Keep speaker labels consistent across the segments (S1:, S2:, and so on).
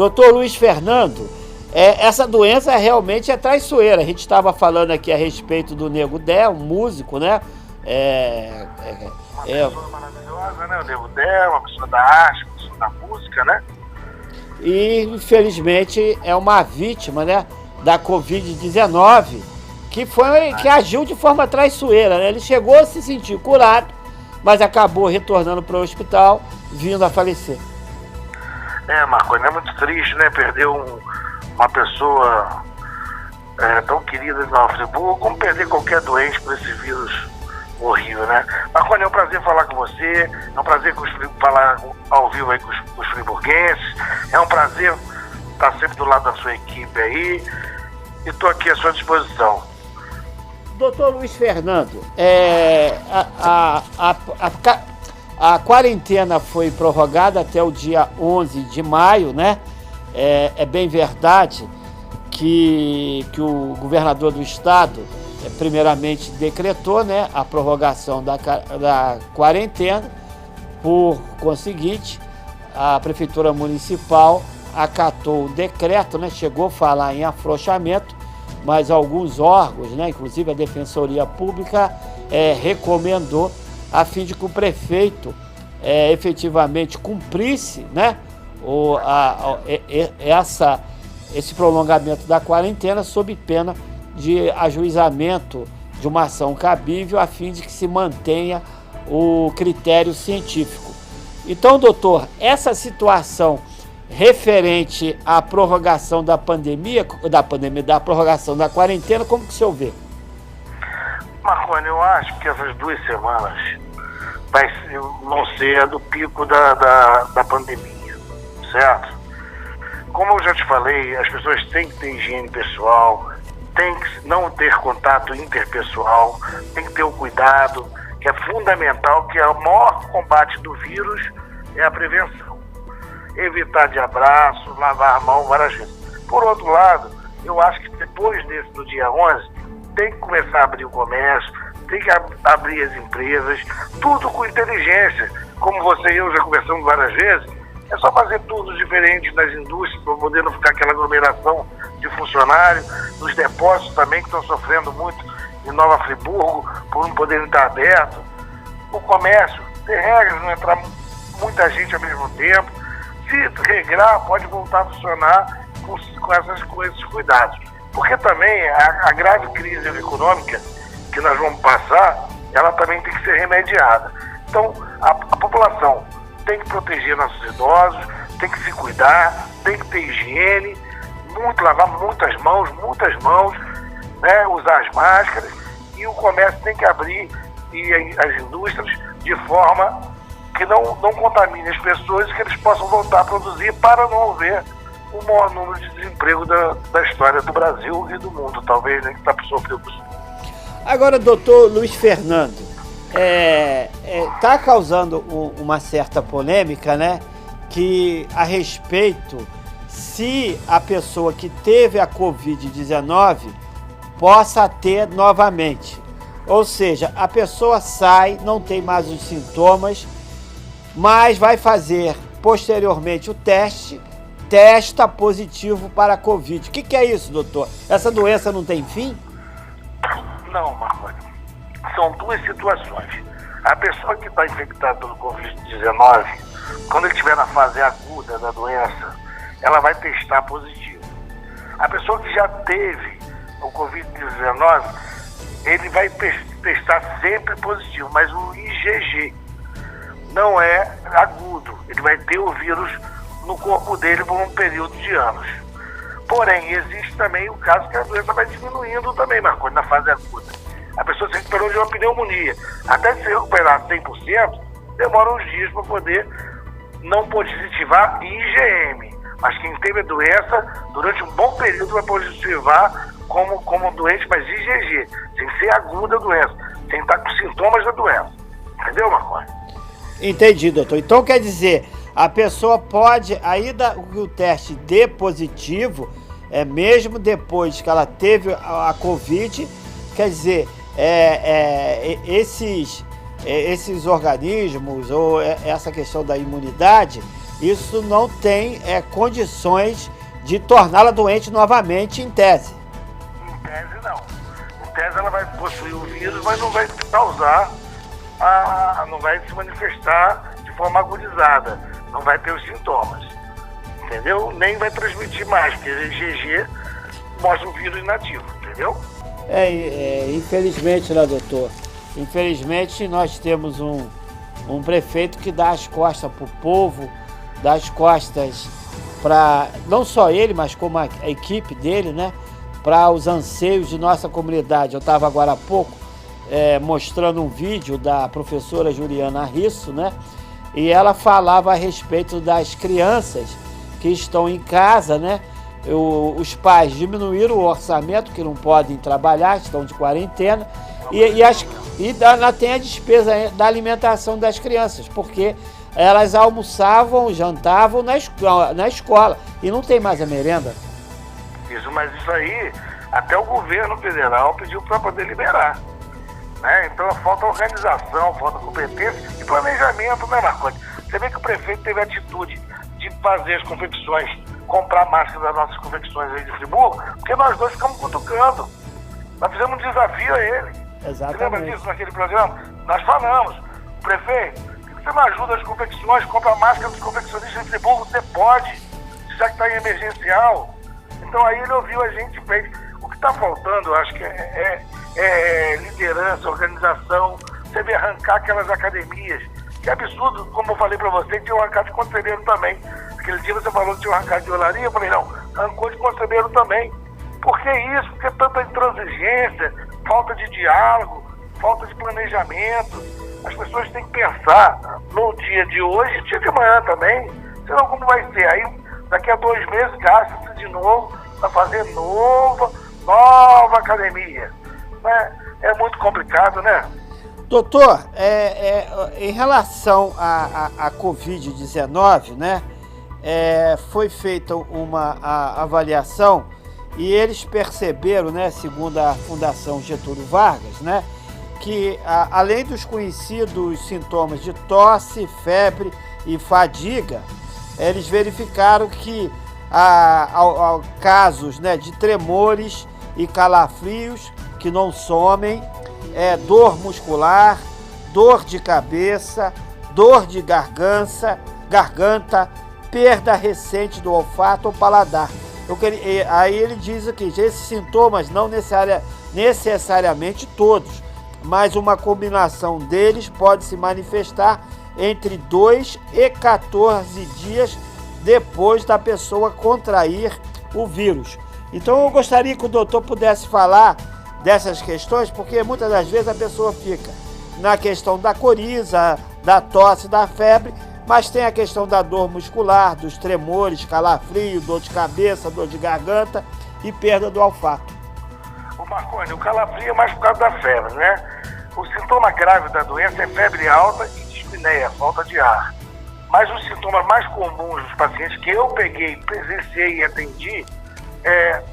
S1: Doutor Luiz Fernando, essa doença realmente é traiçoeira. A gente estava falando aqui a respeito do Nego Dé, um músico, né?
S2: Uma pessoa maravilhosa, né? O Nego Dé, uma pessoa da arte, uma pessoa da música, né?
S1: E, infelizmente, é uma vítima, né, da Covid-19, que agiu de forma traiçoeira, né? Ele chegou a se sentir curado, mas acabou retornando para o hospital, vindo a falecer.
S2: Marconi, é muito triste, né? Perder uma pessoa tão querida de Nova Friburgo, como perder qualquer doente por esse vírus horrível, né? Marconi, é um prazer falar com você, é um prazer falar ao vivo aí com os friburguenses, é um prazer estar sempre do lado da sua equipe aí, e estou aqui à sua disposição.
S1: Doutor Luiz Fernando, a quarentena foi prorrogada até o dia 11 de maio, né? É bem verdade que o governador do estado, primeiramente, decretou, né, a prorrogação da quarentena. Por conseguinte, a Prefeitura Municipal acatou o decreto, né, chegou a falar em afrouxamento, mas alguns órgãos, né, inclusive a Defensoria Pública, recomendou a fim de que o prefeito efetivamente cumprisse, né, esse prolongamento da quarentena sob pena de ajuizamento de uma ação cabível a fim de que se mantenha o critério científico. Então, doutor, essa situação referente à prorrogação da prorrogação da quarentena, como que o senhor vê?
S2: Marconi, eu acho que essas 2 semanas vão ser a do pico da pandemia, certo? Como eu já te falei, as pessoas têm que ter higiene pessoal, tem que não ter contato interpessoal, tem que ter o cuidado, que é fundamental, que o maior combate do vírus é a prevenção. Evitar de abraço, lavar a mão várias vezes. Por outro lado, eu acho que depois do dia 11, tem que começar a abrir o comércio, tem que abrir as empresas, tudo com inteligência. Como você e eu já conversamos várias vezes, é só fazer tudo diferente nas indústrias, para poder não ficar aquela aglomeração de funcionários, nos depósitos também, que estão sofrendo muito em Nova Friburgo, por não poderem estar abertos. O comércio, ter regras, não entrar muita gente ao mesmo tempo. Se regrar, pode voltar a funcionar com esses cuidados. Porque também a grave crise econômica que nós vamos passar, ela também tem que ser remediada. Então, a população tem que proteger nossos idosos, tem que se cuidar, tem que ter higiene, lavar muitas mãos, né, usar as máscaras, e o comércio tem que abrir, e as indústrias, de forma que não contamine as pessoas e que eles possam voltar a produzir para não haver o maior número de desemprego da história do Brasil e do mundo, talvez, né, que está sofrendo.
S1: Agora, doutor Luiz Fernando, está causando uma certa polêmica, né, que a respeito se a pessoa que teve a Covid-19 possa ter novamente. Ou seja, a pessoa sai, não tem mais os sintomas, mas vai fazer posteriormente o teste, testa positivo para a Covid. O que é isso, doutor? Essa doença não tem fim?
S2: Não, Marconi. São 2 situações. A pessoa que está infectada pelo Covid-19, quando ele estiver na fase aguda da doença, ela vai testar positivo. A pessoa que já teve o Covid-19, ele vai testar sempre positivo, mas o IgG não é agudo. Ele vai ter o vírus no corpo dele por um período de anos. Porém, existe também o caso que a doença vai diminuindo também, Marconi, na fase aguda. A pessoa se recuperou de uma pneumonia. Até se recuperar 100%, demora uns dias para poder não positivar IgM. Mas quem teve a doença, durante um bom período, vai positivar como doente, mas IgG, sem ser aguda a doença, sem estar com sintomas da doença. Entendeu, Marconi?
S1: Entendi, doutor. Então quer dizer, a pessoa pode, ainda que o teste dê positivo, mesmo depois que ela teve a Covid, quer dizer, esses organismos ou essa questão da imunidade isso não tem condições de torná-la doente novamente, em tese.
S2: Em tese, não. Em tese, ela vai possuir o vírus, mas não vai causar, não vai se manifestar de forma agudizada, não vai ter os sintomas, entendeu? Nem vai transmitir mais, porque o IgG mostra o vírus inativo, entendeu?
S1: Infelizmente, né, doutor? Infelizmente, nós temos um prefeito que dá as costas para o povo, dá as costas para, não só ele, mas como a equipe dele, né, para os anseios de nossa comunidade. Eu estava agora há pouco mostrando um vídeo da professora Juliana Risso, né, e ela falava a respeito das crianças que estão em casa, né. Os pais diminuíram o orçamento, que não podem trabalhar, estão de quarentena, e tem a despesa da alimentação das crianças, porque elas almoçavam, jantavam na escola, e não tem mais a merenda.
S2: Mas isso aí, até o governo federal pediu para poder liberar, né? Então falta organização, falta competência e planejamento, né, Marconi? Você vê que o prefeito teve a atitude de fazer as confecções, comprar máscara das nossas confecções aí de Friburgo, porque nós dois ficamos cutucando. Nós fizemos um desafio a ele.
S1: Exatamente.
S2: Você lembra disso naquele programa? Nós falamos, prefeito, por que você não ajuda as confecções, compra máscara dos confeccionistas de Friburgo? Você pode, já que está em emergencial. Então aí ele ouviu a gente e fez. O que está faltando, eu acho que é liderança, organização. Você vê arrancar aquelas academias. Que absurdo, como eu falei para você, tinha um arrancado de conselheiro também. Aquele dia você falou que tinha um arrancado de olaria, eu falei, não, arrancou de conselheiro também. Por que isso? Por que tanta intransigência, falta de diálogo, falta de planejamento? As pessoas têm que pensar no dia de hoje e dia de amanhã também. Senão como vai ser? Aí daqui a 2 meses gasta-se de novo para fazer nova academia. Né? É muito complicado, né?
S1: Doutor, em relação à Covid-19, né, foi feita uma avaliação e eles perceberam, né, segundo a Fundação Getúlio Vargas, né, que além dos conhecidos sintomas de tosse, febre e fadiga, eles verificaram que há casos, né, de tremores e calafrios que não somem, dor muscular, dor de cabeça, dor de garganta, perda recente do olfato ou paladar. Aí ele diz aqui, esses sintomas não necessariamente todos, mas uma combinação deles pode se manifestar entre 2 e 14 dias depois da pessoa contrair o vírus. Então eu gostaria que o doutor pudesse falar dessas questões, porque muitas das vezes a pessoa fica na questão da coriza, da tosse, da febre, mas tem a questão da dor muscular, dos tremores, calafrio, dor de cabeça, dor de garganta e perda do olfato.
S2: O Marconi, o calafrio é mais por causa da febre, né? O sintoma grave da doença é febre alta e dispneia, falta de ar. Mas os sintomas mais comuns dos pacientes que eu peguei, presenciei e atendi,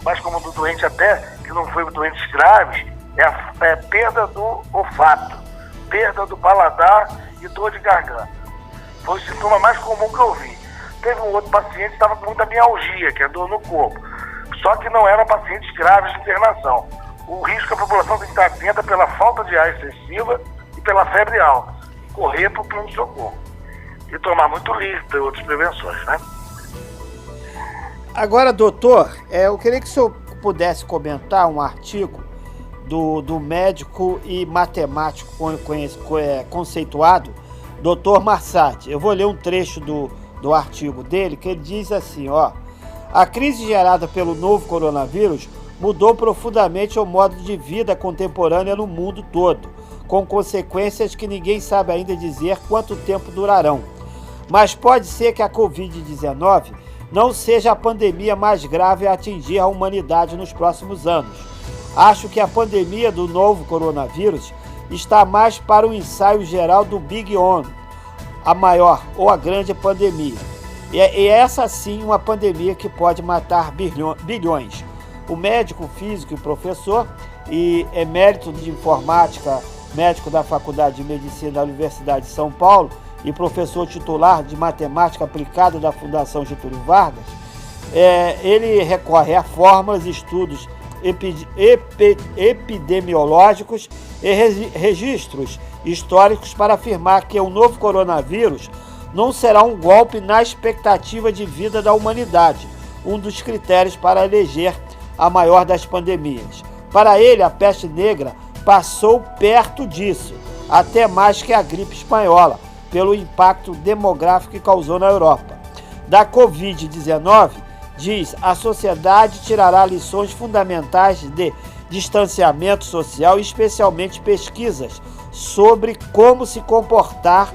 S2: mais comum do doente até, que não foi doentes graves, é a perda do olfato, perda do paladar e dor de garganta. Foi o sintoma mais comum que eu vi. Teve um outro paciente que estava com muita mialgia, que é dor no corpo. Só que não eram pacientes graves de internação. O risco que a população tem que estar atenta pela falta de ar excessiva e pela febre alta. Correr para o pronto-socorro. E tomar muito líquido e outras prevenções, né?
S1: Agora, doutor, eu queria que o senhor pudesse comentar um artigo do médico e matemático conceituado, Dr. Marsati. Eu vou ler um trecho do artigo dele, que ele diz assim, ó: a crise gerada pelo novo coronavírus mudou profundamente o modo de vida contemporânea no mundo todo, com consequências que ninguém sabe ainda dizer quanto tempo durarão. Mas pode ser que a Covid-19 não seja a pandemia mais grave a atingir a humanidade nos próximos anos. Acho que a pandemia do novo coronavírus está mais para o ensaio geral do Big One, a maior ou a grande pandemia. E essa sim uma pandemia que pode matar bilhões. O médico físico e professor e emérito de informática, médico da Faculdade de Medicina da Universidade de São Paulo e professor titular de matemática aplicada da Fundação Getúlio Vargas, ele recorre a fórmulas, estudos epidemiológicos e registros históricos para afirmar que o novo coronavírus não será um golpe na expectativa de vida da humanidade, um dos critérios para eleger a maior das pandemias. Para ele, a peste negra passou perto disso, até mais que a gripe espanhola, pelo impacto demográfico que causou na Europa. Da Covid-19, diz, a sociedade tirará lições fundamentais de distanciamento social, especialmente pesquisas sobre como se comporta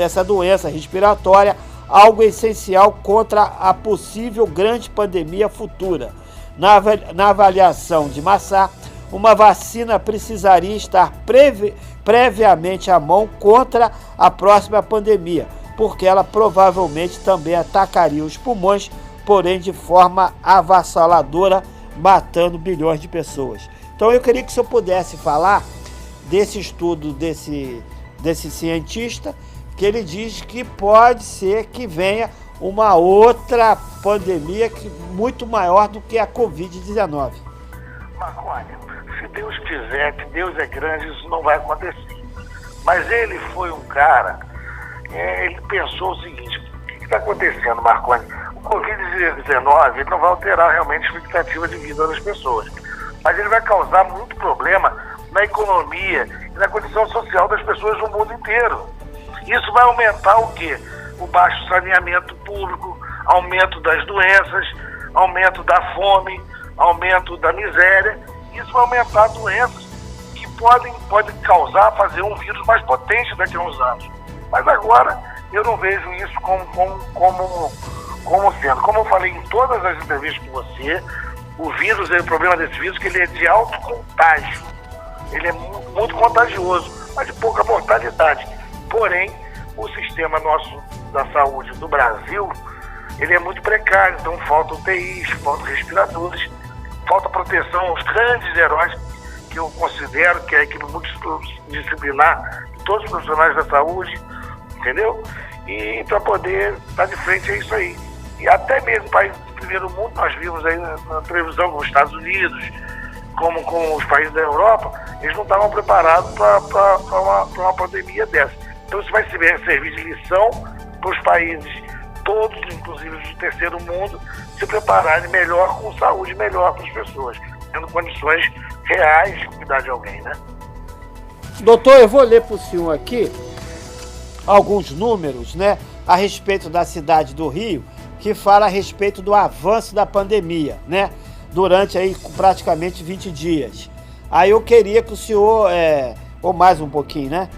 S1: essa doença respiratória, algo essencial contra a possível grande pandemia futura. Na avaliação de Massá, uma vacina precisaria estar previamente à mão contra a próxima pandemia, porque ela provavelmente também atacaria os pulmões, porém de forma avassaladora, matando bilhões de pessoas. Então eu queria que o senhor pudesse falar desse estudo desse cientista, que ele diz que pode ser que venha uma outra pandemia muito maior do que a Covid-19.
S2: Marconi, se Deus quiser, que Deus é grande, isso não vai acontecer. Mas ele foi um cara, ele pensou o seguinte: o que está acontecendo, Marconi? O Covid-19 ele não vai alterar realmente a expectativa de vida das pessoas, mas ele vai causar muito problema na economia e na condição social das pessoas no mundo inteiro. Isso vai aumentar o quê? O baixo saneamento público, aumento das doenças, aumento da fome, aumento da miséria. Isso vai aumentar doenças que podem fazer um vírus mais potente daqui a uns anos. Mas agora eu não vejo isso como sendo. Como eu falei em todas as entrevistas com você, o problema desse vírus é que ele é de alto contágio. Ele é muito contagioso, mas de pouca mortalidade. Porém, o sistema nosso da saúde do Brasil, ele é muito precário. Então falta UTIs, falta respiradores, falta proteção aos grandes heróis que eu considero que é a equipe multidisciplinar de todos os profissionais da saúde, entendeu? E para poder estar de frente a isso aí. E até mesmo países do primeiro mundo, nós vimos aí na televisão, como os Estados Unidos, como com os países da Europa, eles não estavam preparados para uma pandemia dessa. Então isso vai servir de lição para os países todos, inclusive do terceiro mundo, se prepararem melhor, com saúde melhor para as pessoas, tendo condições reais de cuidar de alguém, né?
S1: Doutor, eu vou ler para o senhor aqui alguns números, né, a respeito da cidade do Rio, que fala a respeito do avanço da pandemia, né, durante aí praticamente 20 dias. Aí eu queria que o senhor, ou mais um pouquinho, né,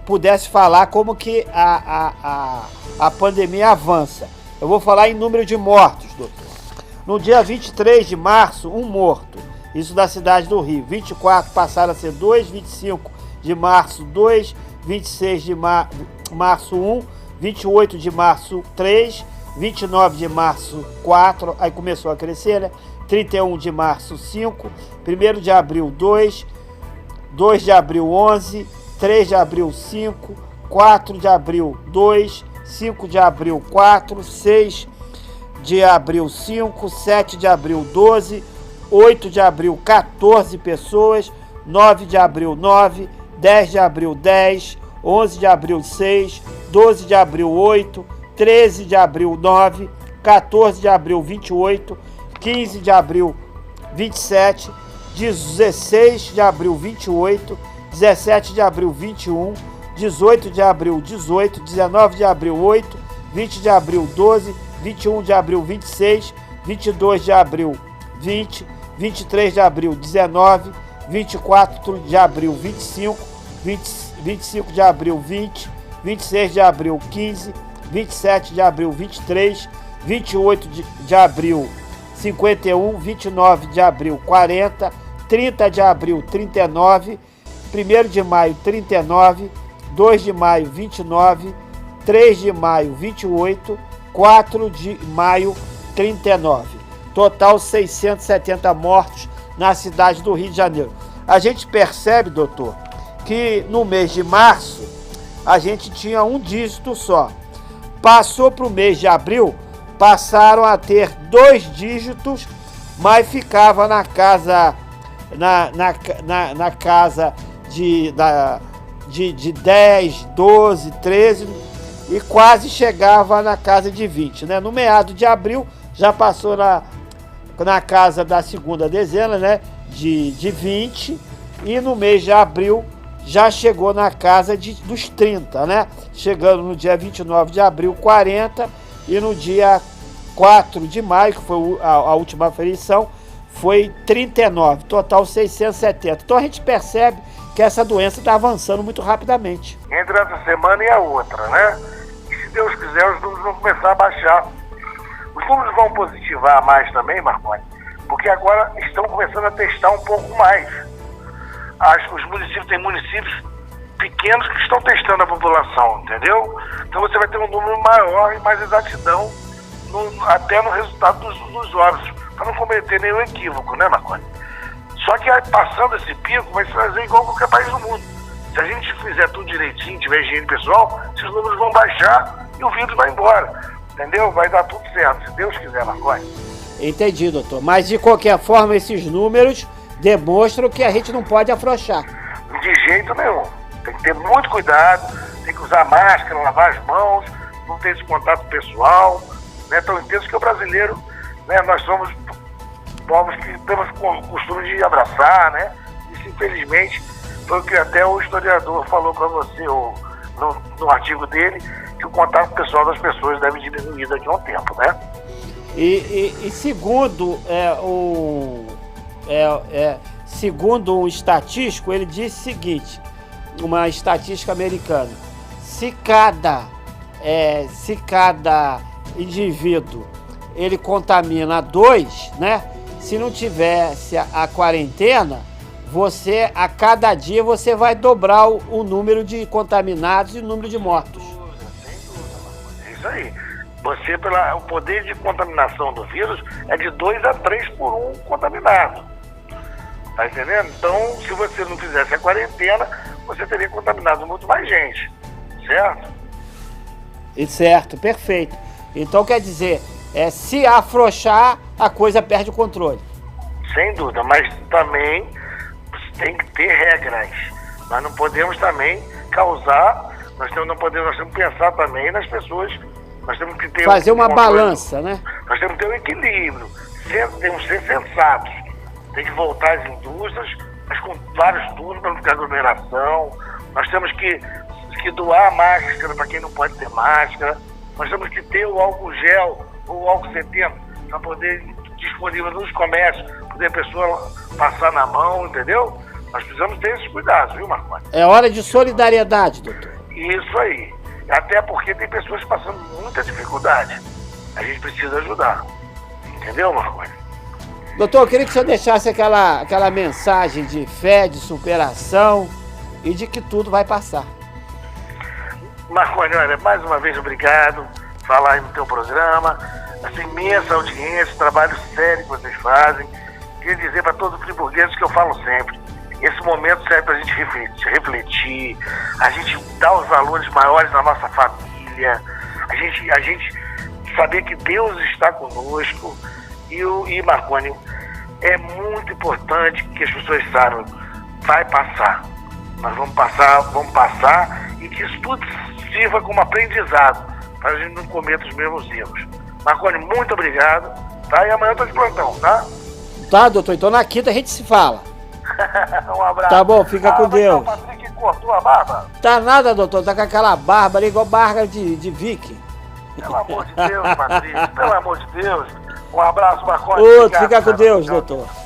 S1: pudesse falar como que a pandemia avança. Eu vou falar em número de mortos, doutor. No dia 23 de março, 1 morto. Isso da cidade do Rio. 24 passaram a ser 2, 25 de março, 2, 26 de março, 1, 28 de março, 3, 29 de março, 4, aí começou a crescer, né? 31 de março, 5, 1 de abril, 2, 2 de abril, 11, 3 de abril, 5, 4 de abril, 2, 5 de abril, 4, 6 de abril, 5, 7 de abril, 12, 8 de abril, 14 pessoas, 9 de abril, 9, 10 de abril, 10, 11 de abril, 6, 12 de abril, 8, 13 de abril, 9, 14 de abril, 28, 15 de abril, 27, 16 de abril, 28, 17 de abril, 21, 18 de abril, 18, 19 de abril, 8, 20 de abril, 12, 21 de abril, 26, 22 de abril, 20, 23 de abril, 19, 24 de abril, 25, 25 de abril, 20, 26 de abril, 15, 27 de abril, 23, 28 de abril, 51, 29 de abril, 40, 30 de abril, 39, 1 de maio, 39, 2 de maio, 29, 3 de maio, 28, 4 de maio, 39. Total 670 mortos na cidade do Rio de Janeiro. A gente percebe, doutor, que no mês de março a gente tinha um dígito só. Passou para o mês de abril, passaram a ter 2 dígitos, mas ficava na casa, na casa de 10, 12, 13 e quase chegava na casa de 20, né? No meado de abril já passou na casa da segunda dezena, né? De 20, e no mês de abril já chegou na casa dos 30, né? Chegando no dia 29 de abril, 40, e no dia 4 de maio, que foi a última aferição, foi 39, total 670. Então a gente percebe que essa doença está avançando muito rapidamente.
S2: Entre essa semana e a outra, né? E se Deus quiser, os números vão começar a baixar. Os números vão positivar mais também, Marconi, porque agora estão começando a testar um pouco mais. Os municípios, tem municípios pequenos que estão testando a população, entendeu? Então você vai ter um número maior e mais exatidão até no resultado dos órgãos, para não cometer nenhum equívoco, né, Marconi? Só que passando esse pico vai se fazer igual qualquer país do mundo. Se a gente fizer tudo direitinho, tiver higiene pessoal, esses números vão baixar e o vírus vai embora, entendeu? Vai dar tudo certo, se Deus quiser, Marconi.
S1: Entendi, doutor. Mas de qualquer forma, esses números demonstram que a gente não pode afrouxar.
S2: De jeito nenhum. Tem que ter muito cuidado, tem que usar máscara, lavar as mãos, não ter esse contato pessoal, né? Tão intenso que o brasileiro, né? Nós somos povos que temos o costume de abraçar, né? Isso, infelizmente, foi o que até o historiador falou para você no artigo dele, que o contato pessoal das pessoas deve diminuir daqui a um tempo, né?
S1: E segundo segundo um estatístico, ele disse o seguinte, uma estatística americana: se cada indivíduo ele contamina 2, né? Se não tivesse a quarentena, você a cada dia você vai dobrar o número de contaminados e o número de mortos.
S2: Sem dúvida, Marconi. É isso aí. Você, o poder de contaminação do vírus é de 2 a 3 por 1 contaminado. Tá entendendo? Então, se você não fizesse a quarentena, você teria contaminado muito mais gente. Certo?
S1: Certo, perfeito. Então, quer dizer, se afrouxar, a coisa perde o controle.
S2: Sem dúvida, mas também tem que ter regras. Nós não podemos também causar, nós temos que pensar também nas pessoas. Nós temos que ter
S1: fazer uma balança, né?
S2: Nós temos que ter um equilíbrio. Temos que ser sensatos. Tem que voltar às indústrias, mas com vários turnos para não ficar aglomeração. Nós temos que doar máscara para quem não pode ter máscara. Nós temos que ter o álcool gel ou o álcool 70 para poder disponível nos comércios, poder a pessoa passar na mão, entendeu? Nós precisamos ter esses cuidados, viu, Marconi?
S1: É hora de solidariedade, doutor.
S2: Isso aí. Até porque tem pessoas passando muita dificuldade. A gente precisa ajudar. Entendeu, Marconi?
S1: Doutor, eu queria que o senhor deixasse aquela mensagem de fé, de superação e de que tudo vai passar.
S2: Marconi, olha, mais uma vez obrigado por falar aí no teu programa, essa imensa audiência, trabalho sério que vocês fazem. Queria dizer para todos os friburgueses que eu falo sempre, esse momento serve para a gente refletir, a gente dar os valores maiores na nossa família, a gente saber que Deus está conosco. E Marconi, é muito importante que as pessoas saibam, vai passar. Nós vamos passar e que isso tudo sirva como aprendizado, para a gente não cometer os mesmos erros. Marconi, muito obrigado, tá? E amanhã eu estou de plantão, tá?
S1: Tá, doutor, então na quinta a gente se fala.
S2: Um abraço.
S1: Tá bom, fica com Deus.
S2: O Patrick cortou a barba?
S1: Tá nada, doutor, tá com aquela barba ali igual barba de viking.
S2: Pelo amor de Deus, Patrick, pelo amor de Deus. Um abraço, Marconi.
S1: Outro,
S2: obrigado,
S1: fica com
S2: cara.
S1: Deus, doutor.